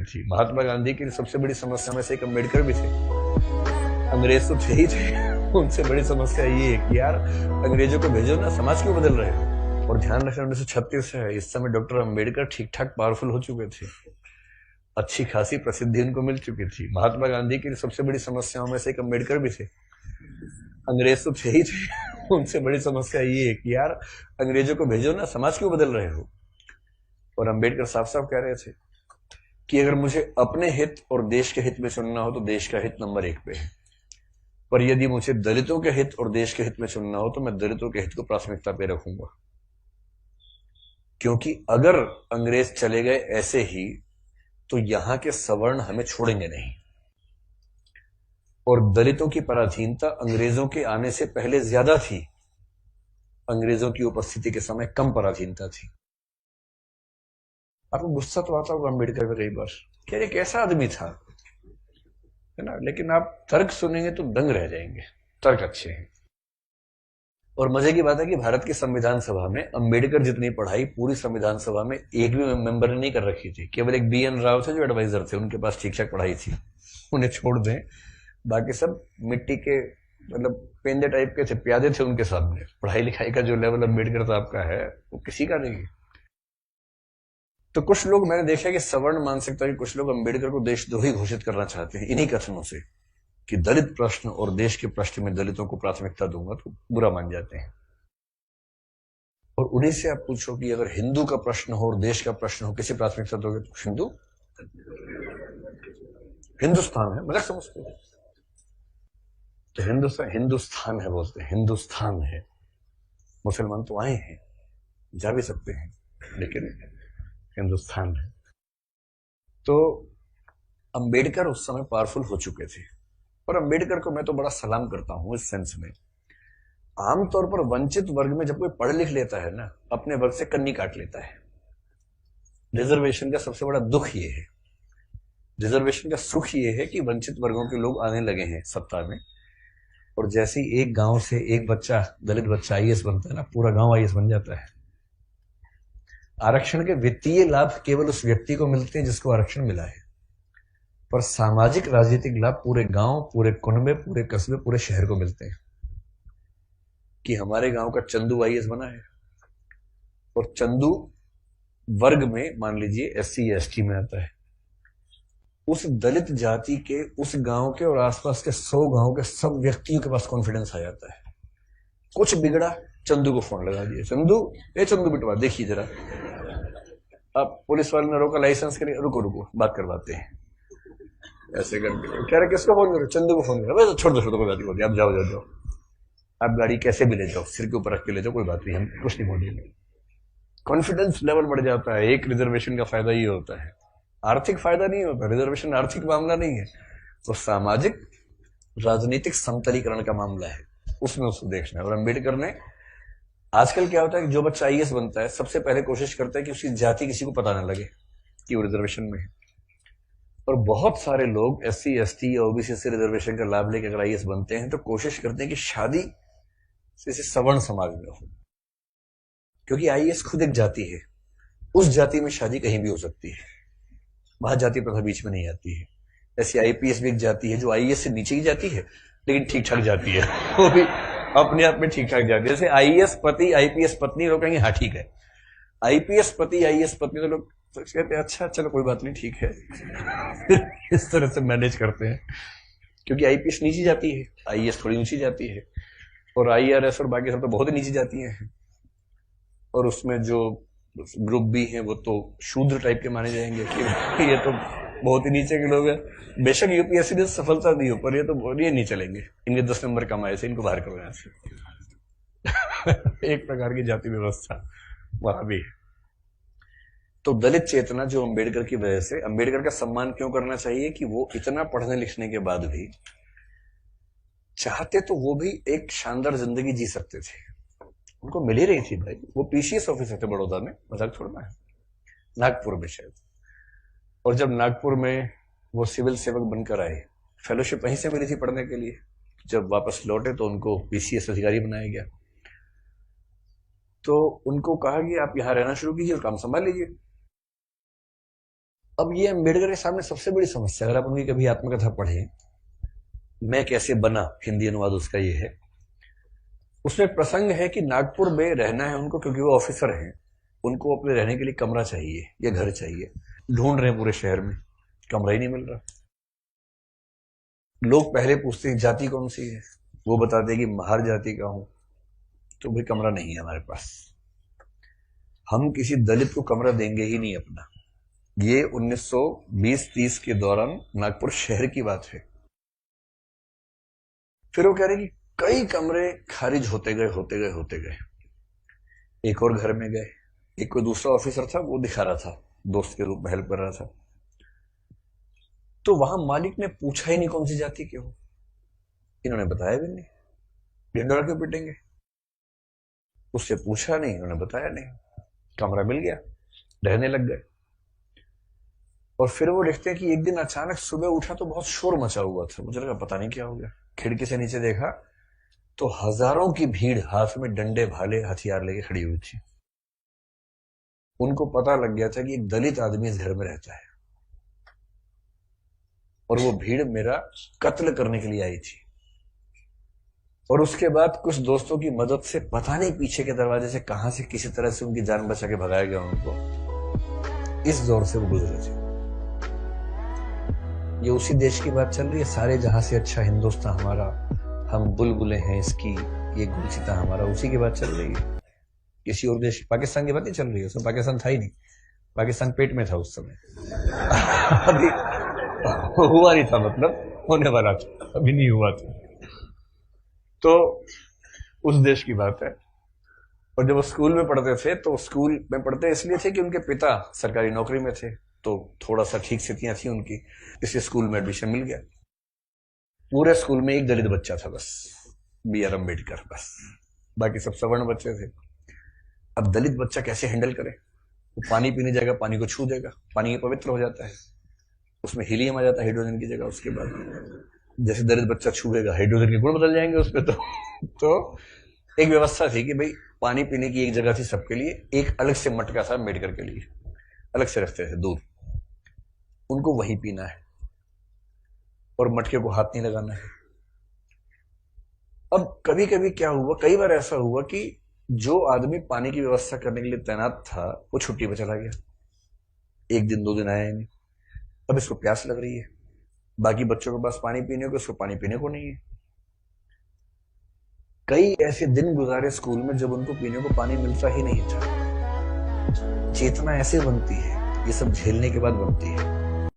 थी। महात्मा गांधी की सबसे बड़ी समस्या में से एक अम्बेडकर भी थे। अंग्रेज तो थे ही थे, उनसे बड़ी समस्या ये है कि यार अंग्रेजों को भेजो ना, समाज क्यों बदल रहे हो। और ध्यान रखना 1936 है, इस समय डॉक्टर अम्बेडकर ठीक ठाक पावरफुल हो चुके थे, अच्छी खासी प्रसिद्धि उनको मिल चुकी थी। महात्मा गांधी की सबसे बड़ी समस्याओं में से एक अम्बेडकर भी थे। अंग्रेज तो थे ही थे, उनसे बड़ी समस्या ये है कि यार अंग्रेजों को भेजो ना, समाज क्यों बदल रहे हो। और अम्बेडकर साफ साफ कह रहे थे कि अगर मुझे अपने हित और देश के हित में चुनना हो तो देश का हित नंबर 1 पे है, पर यदि मुझे दलितों के हित और देश के हित में चुनना हो तो मैं दलितों के हित को प्राथमिकता पे रखूंगा। क्योंकि अगर अंग्रेज चले गए ऐसे ही तो यहां के सवर्ण हमें छोड़ेंगे नहीं, और दलितों की पराधीनता अंग्रेजों के आने से पहले ज्यादा थी, अंग्रेजों की उपस्थिति के समय कम पराधीनता थी। आपको गुस्सा तो आता होगा अम्बेडकर पे कई बार, क्या ये कैसा आदमी था, है ना, लेकिन आप तर्क सुनेंगे तो दंग रह जाएंगे, तर्क अच्छे हैं। और मजे की बात है कि भारत की संविधान सभा में अम्बेडकर जितनी पढ़ाई पूरी संविधान सभा में एक भी मेंबर ने नहीं कर रखी थी। केवल एक BN राव थे जो एडवाइजर थे, उनके पास ठीक ठाक पढ़ाई थी, उन्हें छोड़ दें, बाकी सब मिट्टी के मतलब पेंदे टाइप के थे, प्यादे थे उनके सामने। पढ़ाई लिखाई का जो लेवल अम्बेडकर साहब का है वो किसी का नहीं है। तो कुछ लोग मैंने देखा कि सवर्ण मानसिकता के कुछ लोग अम्बेडकर को देशद्रोही घोषित करना चाहते हैं इन्हीं कथनों से कि दलित प्रश्न और देश के प्रश्न में दलितों को प्राथमिकता दूंगा तो बुरा मान जाते हैं। और उन्हीं से आप पूछो कि अगर हिंदू का प्रश्न हो और देश का प्रश्न हो, किसी प्राथमिकता दोगे तो हिंदू, हिंदुस्तान है, मजाक समझते हो तो हिंदुस्तान है बोलते हैं, हिंदुस्तान है। मुसलमान तो आए हैं, जा भी सकते हैं, लेकिन हिंदुस्तान है। तो अंबेडकर उस समय पावरफुल हो चुके थे, और अंबेडकर को मैं तो बड़ा सलाम करता हूं इस सेंस में। आमतौर पर वंचित वर्ग में जब कोई पढ़ लिख लेता है ना, अपने वर्ग से कन्नी काट लेता है। रिजर्वेशन का सबसे बड़ा दुख ये है, रिजर्वेशन का सुख ये है कि वंचित वर्गों के लोग आने लगे हैं सत्ता में, और जैसे ही एक गांव से एक बच्चा, दलित बच्चा IAS बनता है ना, पूरा गांव IAS बन जाता है। आरक्षण के वित्तीय लाभ केवल उस व्यक्ति को मिलते हैं जिसको आरक्षण मिला है, पर सामाजिक राजनीतिक लाभ पूरे गांव, पूरे कुनबे, पूरे कस्बे, पूरे शहर को मिलते हैं। कि हमारे गांव का चंदू IAS बना है, और चंदू वर्ग में मान लीजिए SC या ST में आता है, उस दलित जाति के उस गांव के और आसपास के 100 गांव के सब व्यक्तियों के पास कॉन्फिडेंस आ जाता है। कुछ बिगड़ा, चंदू को फोन लगा दिया, चंदू बिटवा देखिए जरा। अब पुलिस वाले ने रोका, लाइसेंस के लिए, रुको रुको बात करवाते हैं, ऐसे करके कह रहे किसको फोन करो, चंदू को फोन करो। छोड़ दो कोई बात नहीं, आप जाओ, आप गाड़ी कैसे भी ले जाओ, सिर के ऊपर रख के ले जाओ, कोई बात नहीं, हम कुछ नहीं बोलेंगे। कॉन्फिडेंस लेवल बढ़ जाता है। एक रिजर्वेशन का फायदा ये होता है, आर्थिक फायदा नहीं होता, रिजर्वेशन आर्थिक मामला नहीं है, तो सामाजिक राजनीतिक समतलीकरण का मामला है, उसमें उसको देखना है। और अम्बेडकर ने, आजकल क्या होता है कि जो बच्चा IAS बनता है सबसे पहले कोशिश करता है कि उसकी जाति किसी को पता ना लगे कि वो रिजर्वेशन में है। और बहुत सारे लोग SC ST या OBC से रिजर्वेशन का लाभ लेकर अगर IAS बनते हैं तो कोशिश करते हैं कि शादी जैसे सवर्ण समाज में हो, क्योंकि IAS खुद एक जाति है, उस जाति में शादी कहीं भी हो सकती है, वहां जाति प्रथा बीच में नहीं आती है। ऐसी IPS भी एक जाति है जो IAS से नीचे की जाती है लेकिन ठीक ठाक जाती है, वो भी अपने आप में ठीक ठाक जाती है। जैसे IAS पति IPS पत्नी, लोग कहेंगे हाँ ठीक है, IPS पति IAS पत्नी, तो लोग तो कहते हैं अच्छा चलो कोई बात नहीं ठीक है इस तरह से मैनेज करते हैं, क्योंकि IPS नीची जाती है, IAS थोड़ी ऊंची जाती है, और IRS और बाकी सब तो बहुत ही नीची जाती हैं, और उसमें जो ग्रुप भी हैं वो तो शूद्र टाइप के माने जाएंगे कि ये तो बहुत ही नीचे के लोग हैं। बेशक UPSC ने सफलता दी हो, पर ये तो ये नहीं चलेंगे, इनके 10 नंबर कम आए से इनको बाहर करो यहाँ से एक प्रकार की जाति व्यवस्था वहां भी है। तो दलित चेतना जो अम्बेडकर की वजह से, अम्बेडकर का सम्मान क्यों करना चाहिए कि वो इतना पढ़ने लिखने के बाद भी चाहते तो वो भी एक शानदार जिंदगी जी सकते थे, उनको मिल ही रही थी भाई। वो PCS ऑफिसर थे बड़ौदा में, मजाक छोड़ना है, नागपुर में शायद, और जब नागपुर में वो सिविल सेवक बनकर आए, फेलोशिप वहीं से मिली थी पढ़ने के लिए, जब वापस लौटे तो उनको PCS अधिकारी बनाया गया। तो उनको कहा कि आप यहां रहना शुरू कीजिए और काम संभाल लीजिए। अब ये अम्बेडकर के सामने सबसे बड़ी समस्या, अगर आप उनकी कभी आत्मकथा पढ़े, मैं कैसे बना, हिंदी अनुवाद उसका ये है, उसमें प्रसंग है कि नागपुर में रहना है उनको क्योंकि वो ऑफिसर हैं, उनको अपने रहने के लिए कमरा चाहिए या घर चाहिए, ढूंढ रहे हैं पूरे शहर में, कमरा ही नहीं मिल रहा। लोग पहले पूछते हैं जाति कौन सी है, वो बताते हैं कि महार जाति का हूं, तो भाई कमरा नहीं है हमारे पास, हम किसी दलित को कमरा देंगे ही नहीं अपना। ये 1920-30 के दौरान नागपुर शहर की बात है। फिर वो कह रहे कि कई कमरे खारिज होते गए होते गए होते गए, एक और घर में गए, एक कोई दूसरा ऑफिसर था वो दिखा रहा था, दोस्त के रूप में हेल्प कर रहा था, तो वहां मालिक ने पूछा ही नहीं कौन सी जाति के हो, इन्होंने बताया भी नहीं, ढिंडोरा क्यों पिटेंगे, उससे पूछा नहीं, उन्होंने बताया नहीं, कमरा मिल गया, रहने लग गए। और फिर वो देखते हैं कि एक दिन अचानक सुबह उठा तो बहुत शोर मचा हुआ था, मुझे लगा पता नहीं क्या हो गया, खिड़की से नीचे देखा तो हजारों की भीड़ हाथ में डंडे भाले हथियार लेके खड़ी हुई थी। उनको पता लग गया था कि एक दलित आदमी इस घर में रहता है और वो भीड़ मेरा कत्ल करने के लिए आई थी। और उसके बाद कुछ दोस्तों की मदद से पता नहीं पीछे के दरवाजे से कहां से किसी तरह से उनकी जान बचा के भगाया गया उनको। इस दौर से वो गुजरे थे। ये उसी देश की बात चल रही है, सारे जहां से अच्छा हिंदुस्तान हमारा, हम बुलबुलें हैं इसकी, ये गुलसिता हमारा, उसी की बात चल रही है। किसी और देश, पाकिस्तान की बात नहीं चल रही है, उसमें पाकिस्तान था ही नहीं, पाकिस्तान पेट में था उस समय अभी हुआ नहीं था, मतलब होने वाला था, अभी नहीं हुआ था। तो उस देश की बात है। और जब वो स्कूल में पढ़ते थे तो स्कूल में पढ़ते इसलिए थे कि उनके पिता सरकारी नौकरी में थे, तो थोड़ा सा ठीक स्थितियां थी उनकी, इसलिए स्कूल में एडमिशन मिल गया। पूरे स्कूल में एक दलित बच्चा था बस, B.R. अम्बेडकर, बस, बाकी सब सवर्ण बच्चे थे। अब दलित बच्चा कैसे हैंडल करे, वो पानी पीने जाएगा, पानी को छू देगा, पानी पवित्र हो जाता है, उसमें हीलियम आ जाता है हाइड्रोजन की जगह। उसके बाद जैसे दलित बच्चा छुएगा हाइड्रोजन के गुण बदल जाएंगे उसपे। तो एक व्यवस्था थी कि भाई पानी पीने की एक जगह थी सबके लिए, एक अलग से मटका था अम्बेडकर के लिए, अलग से रखते थे दूर, उनको वहीं पीना है और मटके को हाथ नहीं लगाना है। अब कभी कभी क्या हुआ, कई बार ऐसा हुआ कि जो आदमी पानी की व्यवस्था करने के लिए तैनात था वो छुट्टी पर चला गया, एक दिन 2 दिन आया नहीं। अब इसको प्यास लग रही है, बाकी बच्चों के पास पानी पीने को, इसको पानी पीने को नहीं है। कई ऐसे दिन गुजारे स्कूल में जब उनको पीने को पानी मिलता ही नहीं था। चेतना ऐसे बनती है, ये सब झेलने के बाद बनती है।